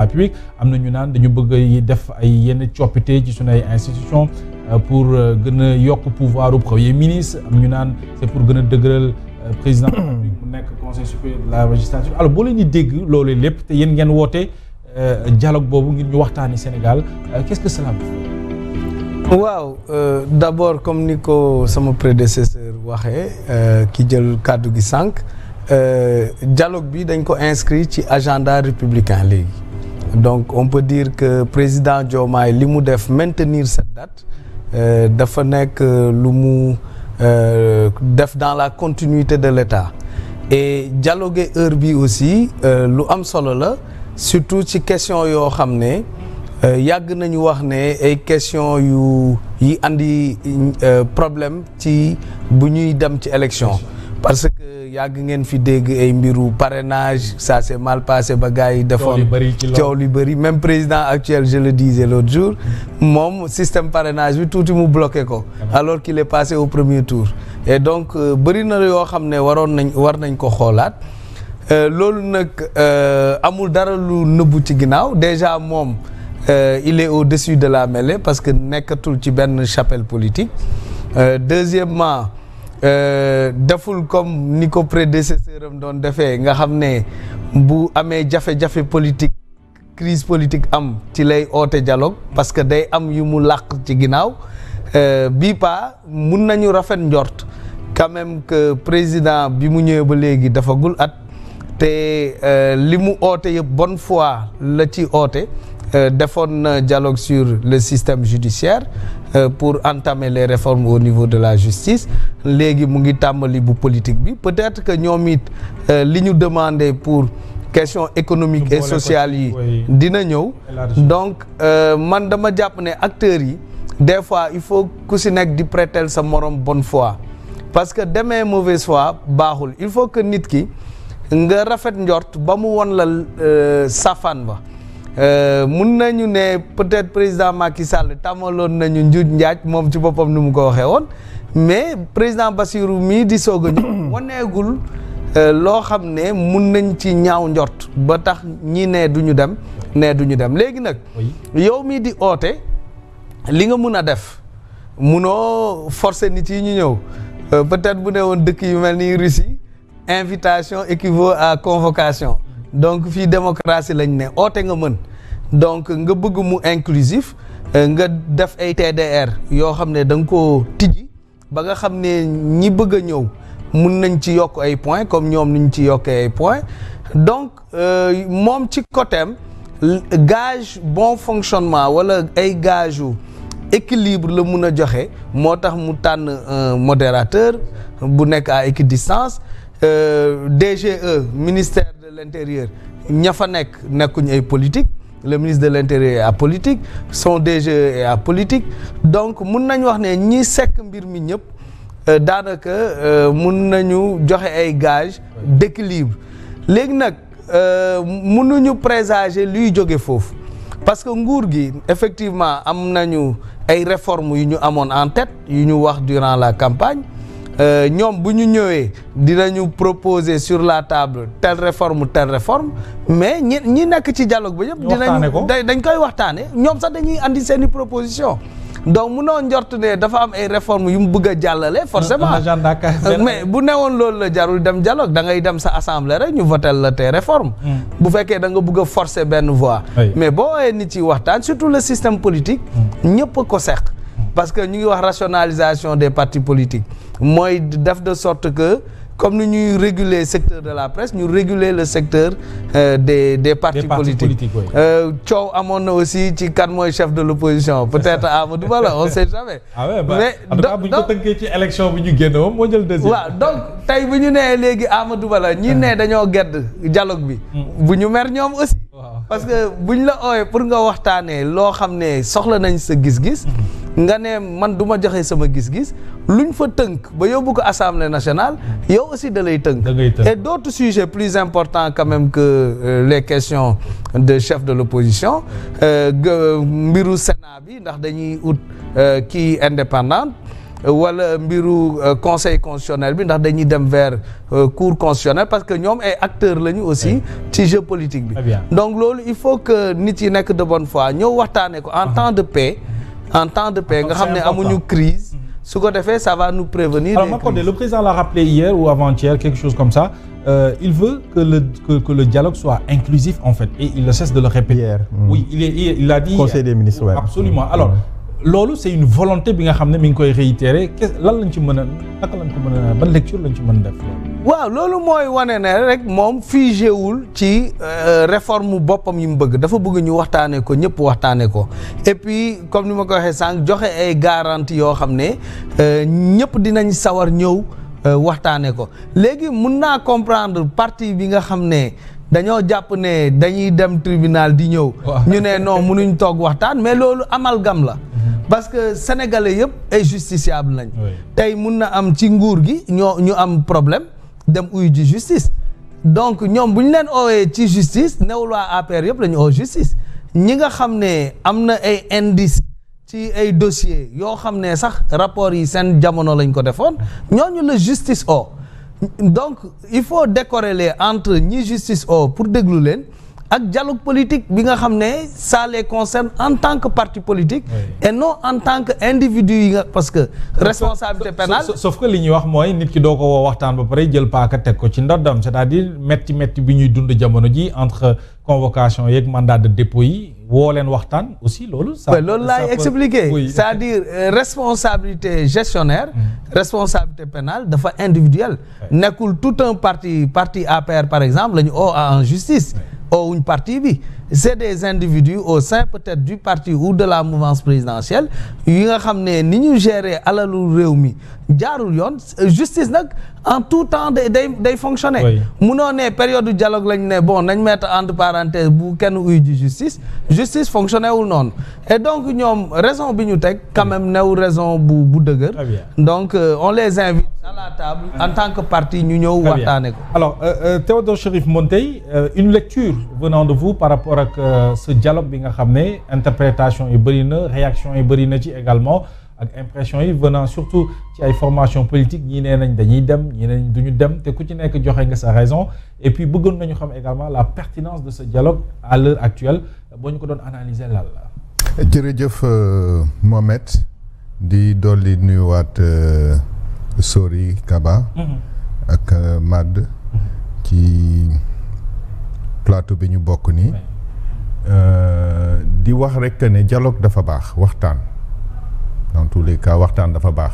République am na ñu naan dañu bëgg def ay yenn coppite ci sunu ay institutions pour gën a yokk pouvoir au premier ministre am ñu naan c'est pour gën a dëgëral président mu nekk conseil supérieur de la magistrature alors boo leen di dégg loolu lépp te yéen ngeen woote dialogue boobu ngir ñu waxtaani Sénégal qu'est-ce que cela veut dire? waaw d'abord comme ni ko sama prédécesseur waxee ki jël kàddu gi sànq dialogue bi dañ ko inscrit ci agenda républicain léegi donc on peut dire que président Diomaye li mu def maintenir cette date dafa nekk lu mu def dans la continuité de l'État et dialoguer heure bi aussi lu am solo la surtout ci question yoo xam ne yàgg nañu wax ne ay question yi andi problème ci bu ñuy dem ci élection parce que yàgg ngeen fi dégg ay mbiru parrainage ça s'est mal passé ba gars yi defoon coow li bëri même président actuel je le disais l'autre jour moom système parrainage bi tuuti mu bloqué ko alors qu'il est passé au premier tour et donc bëri na yoo xam ne war nañ ko xoolaat loolu nag amul dara lu nëbbu ci ginnaaw déjà moom il est au-dessus de la mêlée parce que nekkatul ci benn chapelle politique deuxièmement deful comme ni ko prédécesseur am doon defee nga xam ne bu amee jafe-jafe politique crise politique am ci lay oote dialogue parce que day am yu mu làq ci ginnaaw bii pa mun nañu rafet njort quand même que président bi mu ñëwee ba léegi dafagul at te li mu oote yëpp bonne foi la ci oote defoon na dialogue sur le système judiciaire pour entamer les réformes au niveau de la justice léegi mu ngi tàmbali bu politique bi peut-être que ñoom it li ñu demandé pour question économique et sociale yi dina ñëw donc man dama jàpp ne acteurs yi des fois il faut ku si nekk di prêter sa morom bonne foi parce que demee mauvaise foi baaxul il faut que nit ki nga rafet njort ba mu won la safaan ba mun nañu ne peut-être président Macky Sall tàmmaloon nañu njuuj njaaj moom ci boppam ni mu ko waxee woon mais président Bassirou mii di soog a ñu waneegul loo xam ne mun nañ ci ñaaw njort ba tax ñi ne duñu dem léegi nag yow mii di oote li nga mun a def munoo forcer nit yi ñu ñëw peut-être bu ne woon dëkk yu mel ni Russie invitation équivaut à convocation donc fii démocratie lañ ne oote nga mën donc nga bëgg mu inclusif nga def ay TDR yoo xam ne da nga koo tijji ba nga xam ne ñi bëgg a ñëw mun nañ ci yokk ay points comme ñoom niñ ci yokkee ay points donc moom ci côtéem gage bon fonctionnement wala ay gage yu équilibre la mun a joxe moo tax mu tànn un modérateur bu nekk à équidistance DGE ministère de l'intérieur ña fa nekkuñ ay politique le ministre de l'intérieur est apolitique son DGE est apolitique donc mun nañ wax ne ñi sekk mbir mi ñëpp daanaka mun nañu joxe ay gage d'équilibre léegi nag mënuñu présager luy jóge foofu parce que nguur gi effectivement am nañu ay réformes yu ñu amoon en tête yu ñu wax durant la campagne ñoom bu ñu ñëwee dinañu proposer sur la table telle réforme mais ñi nekk ci dialogue ba yëpp dañ koy waxtaane ñoom sax dañuy andi seeni proposition donc munoo njort ne dafa am ay réformes yu mu bëgg a jàllale forcément mais bu newoon loolu la jarul dem dialogue da ngay dem sa assemblée rek ñu votel la tes réformes bu fekkee da nga bëgg a forcer benn voix mais boo woowee nit yi waxtaan surtout le système politique ñëpp a ko seq parce que ñu ngi wax rationalisation des partis politiques mooy def de sorte que comme ni ñuy réguler secteur de la presse ñu réguler le secteur des partis politiques coow amoon na aussi ci kan mooy chef de l'opposition peut-être Amadou Ba la on sait jamais mais en tout cas bu ñu ko tënkee ci élection bi ñu génn moom moo jël deuxième waaw donc tey bu ñu nee léegi Amadou Ba la ñi ne dañoo gedd dialogue bi bu ñu mer ñoom aussi parce que buñ la ooyee pour nga waxtaanee loo xam ne soxla nañ sa gis-gis nga ne man du ma joxe sama gis-gis luñ fa tënk ba yóbbu ko Assemblée nationale yow aussi da lay tënk et d'autres sujets plus importants quand même que les questions de chef de l'opposition mbiru Sénat bi ndax dañuy ut kii indépendante wala mbiru conseil constitutionnel bi ndax dañuy dem vers cour constitutionnelle parce que ñoom ay acteurs lañu aussi ci jeu politique bi. donc loolu il faut que nit yi nekk de bonne foi ñëw waxtaanee ko en temps de paix. en temps de paix nga xam ne amuñu crise su ko defee ça va nous prévenir. Alors Makodé, le président l'a rappelé hier ou avant-hier quelque chose comme ça. Il veut que le dialogue soit inclusif en fait et il ne cesse de le répéter. Hier. Oui, il a dit. Conseil des ministres. Ouais. Absolument. Alors loolu c'est une volonté bi nga xam ne mi ngi koy réitérer lan lañ ci mën a naka lañ ko mën a ban lecture lañ ci mën a def. waaw loolu mooy wane ne rek moom figé wul ci réforme boppam yi mu bëgg dafa bëgg ñu waxtaanee ko ñëpp waxtaanee ko et puis comme ni ma ko waxee sànq joxe ay garantie yoo xam ne ñëpp dinañ sawar ñëw waxtaanee ko léegi mun naa comprendre parti bi nga xam ne dañoo jàpp ne dañuy dem tribunal di ñëw. ñu ne non munuñ toog waxtaan mais loolu amalgame la. parce que sénégalais yëpp ay justiciable lañ. tey mun na am ci nguur gi ñu am problème. dem uyu ji justice donc ñoom bu ñu leen oowee ci justice newul waa APR yëpp la ñu oo justice ñi nga xam ne am na ay indice ci ay dossiers yoo xam ne sax rapport yi seen jamono lañ ko defoon ñooñu la justice oo donc il faut décorréler entre ñi justice oo pour déglu leen ak dialogue politique bi nga xam ne ça les concerne en tant que parti politique. et non en tant que individu yi nga parce que. responsabilité pénale sauf que li ñuy wax mooy nit ki doo ko woo waxtaan ba pare jël paaka teg ko ci ndoddam c'est-à-dire métti bi ñuy dund jamono ji entre convocation yeeg mandat de dépôt yi woo leen waxtaan aussi loolu. loolu laay expliquer c'est-à-dire responsabilité gestionnaire. responsabilité pénale dafa individuelle. nekkul tout un parti APR par exemple la ñu oo en justice. ou une partie bi c'est des individus au sein peut-être du parti ou de la mouvance présidentielle yi nga xam ne ni ñu gérer alalu réew mi jaarul yoon justice nag en tout temps day fonctionner. munoo ne période du dialogue lañ ne bon nañ mettre entre parenthèses bu kenn uyu ji justice fonctionner wul noonu et donc ñoom raison bi ñu teg quand même new raison bu dëgër. donc on les invite à la table en tant que parti ñu ñëw waxtaane ko. Alors Théodore Chérif Monteil, une lecture venant de vous par rapport ak ce dialogue bi nga xam ne interprétation yi bëri na réaction yi bëri na ci également ak impression yi venant surtout ci ay formation politique ñii nee nañ dañuy dem ñii nee nañ duñu dem te ku ci nekk joxe nga sa raison et puis bëggoon nañu xam également la pertinence de ce dialogue à l'heure actuelle boo ñu ko doon analyser lan la. jërëjëf Mohamed di dolli nuyuwaat Sori Kaba ak Mad ci plateau bi ñu bokk nii di wax rek ne dialogue dafa baax waxtaan dans tous les cas waxtaan dafa baax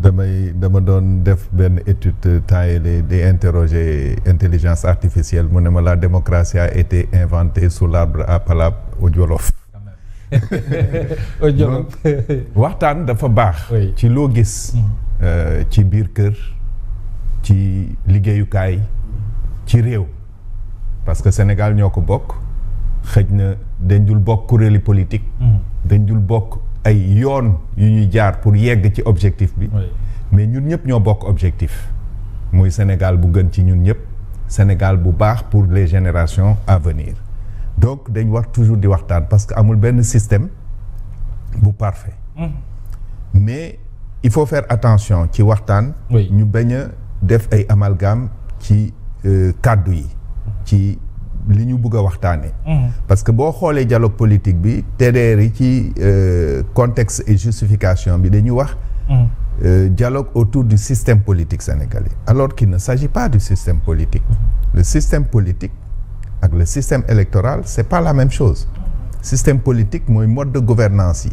dama doon def benn étude taayale di interroger intelligence artificielle mu ne ma la démocratie a été inventée sous l'arbre à palabre au Jolof. waxtaan dafa baax. ci loo gis. ci biir kër ci liggéeyukaay ci réew. parce que Sénégal ñoo ko bokk xëj na dañ dul bokk kuréeli politique. dañ dul bokk ay yoon yu ñuy jaar pour yegg ci objectif bi. mais ñun ñëpp ñoo bokk objectif. muy Sénégal bu gën ci ñun ñëpp. Sénégal bu baax pour les générations à venir. donc dañ war toujours di waxtaan parce que amul benn système bu parfait. mais il faut faire attention ci waxtaan. ñu bañ a def ay amalgame ci kàddu yi. ci li ñu bëgg a waxtaanee. parce que boo xoolee dialogue politique bi TDR yi ci contexte et justification bi dañuy wax. Dialogue autour du système politique sénégalais alors qu'il ne s'agit pas du système politique. Le système politique ak le système électoral c'est pas la même chose. Système politique mooy mode de gouvernance yi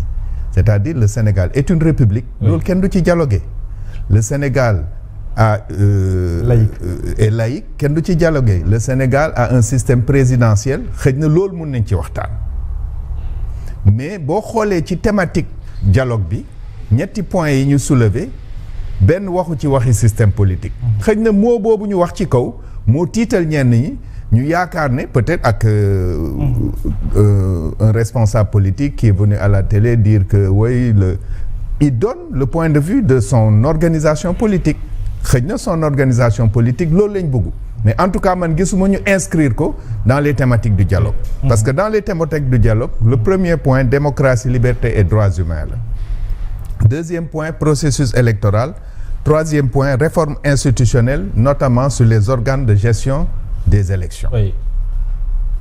c'est-à-dire le Sénégal est une république. loolu kenn du ci dialoguer. Le Sénégal est laïque kenn du ci dialoguer. Le Sénégal a un système présidentiel xëj na loolu mun nañ ci waxtaan. mais boo xoolee ci thématique dialogue bi ñetti points yi ñu soulever benn waxu ci waxi système politique. xëj na moo boobu ñu wax ci kaw moo tiital ñenn ñi ñu yaakaar ne peut-être ak un responsable politique qui est venu à la télé dire que oui il donne le point de vue de son organisation politique xëj na son organisation politique loolu lañ bëgg mais en tout cas man gisuma ñu inscrire ko dans les thématiques du dialogue parce que dans les thématiques du dialogue le premier point démocratie liberté et droits humains la deuxième point processus électoral troisième point réforme institutionnelle notamment sur les organes de gestion des élections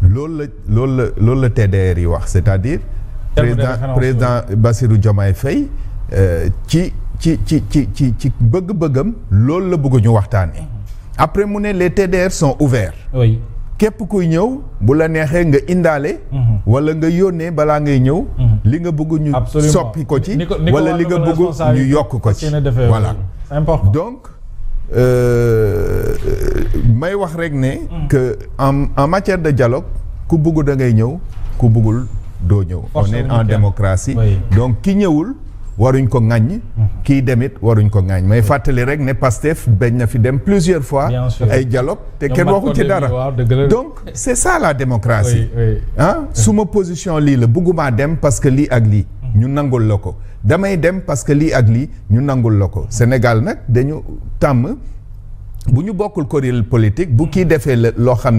loolu la TDR yi wax c'est-à-dire président Bassirou Diomaye Faye ci bëgg-bëggam loolu la bëgg ñu waxtaanee après mu ne les TDR sont ouverts képp kuy ñëw bu la neexee nga indaale wala nga yónnee balaa ngay ñëw li nga bëgg ñu soppi ko ci wala li nga bëgg ñu yokk ko ci voilà c'est important donc may wax rek ne que en matière de dialogue ku bëgg da ngay ñëw ku bëggul doo ñëw on est en démocratie donc ki ñëwul waruñ ko ŋàññ kii demit waruñ ko ŋàññ may fàttali rek ne Pastef bañ na fi dem plusieurs fois ay dialogue te kenn waxu ci dara donc c'est ça la démocratie suma position lii la bëgguma dem parce que lii ak lii ñu nangul la ko damay dem parce que lii ak lii ñu nangul la ko Sénégal nag dañu tàmm bu ñu bokkul kuréel politique bu kii defee loo xam